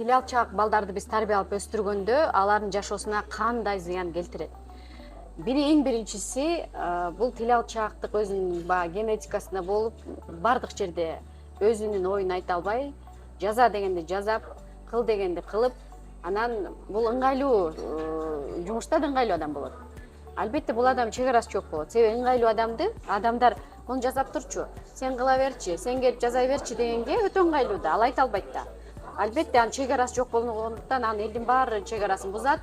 тил алчаак балдарды биз тарбия алып өстүргөндө алардын жашоосуна кандай зыян келтирет? Эң биринчиси бул тил алчаактык өзүнүн баягы генетикасында болуп, бардык жерде өзүнүн оюн айта албай, жаза дегенди жазап, кыл дегенди кылып, анан бул ыңгайлуу жумушта да ыңгайлуу адам болот. Албетте бул адам чек арасы жок болот. Себеби ыңгайлуу адамдар муну жасап турчу, сен кыла берчи, сен келип жаза берчи дегенге өтө ыңгайлуу да, ал айта албайт да. Албетте анын чек арасы жок болгондуктан анын элдин баары чек арасын бузат,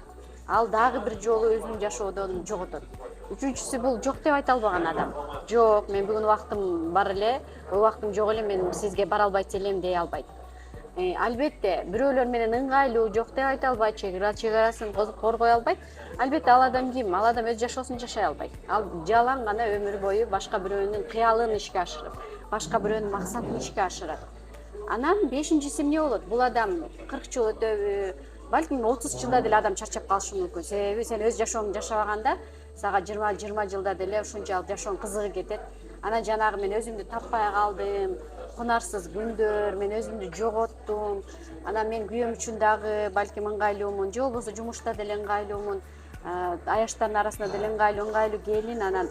ал дагы бир жолу өзүнүн жашоодон жоготот. Үчүнчүсү бул жок деп айта албаган адам. Жок, мен бүгүн убактым бар эле, убактым жок эле, мен сизге бара албайт элем дей албайт. Албетте бирөөлөр менен ыңгайлуу жок деп айта албайт, чек арасын коргой албайт. Албетте ал адам ким? Ал адам өз жашоосун жашай албайт. Ал жалаң гана өмүр бою башка бирөөнүн кыялын ишке ашырып, башка бирөөнүн максатын ишке ашырат. Анан бешинчиси эмне болот? Бул адам 40 жыл өтөбү, балким 30 жылда деле адам чарчап калышы мүмкүн. Себеби сен өз жашооңду жашабаганда сага 20 жылда деле ушунчалык жашооң кызыгы кетет. Анан жанагы мен өзүмдү таппай калдым, кунарсыз күндөр, мен өзүмдү жоготтум. Анан мен күйөөм үчүн дагы балким ыңгайлуумун, же болбосо жумушта деле ыңгайлуумун, аяштардын арасында деле ыңгайлуу келин. Анан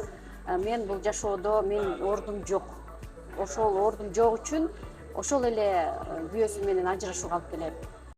мен бул жашоодо менин ордум жок. Ошол ордум жок үчүн ошол эле күйөөсү менен ажырашууга алып келет.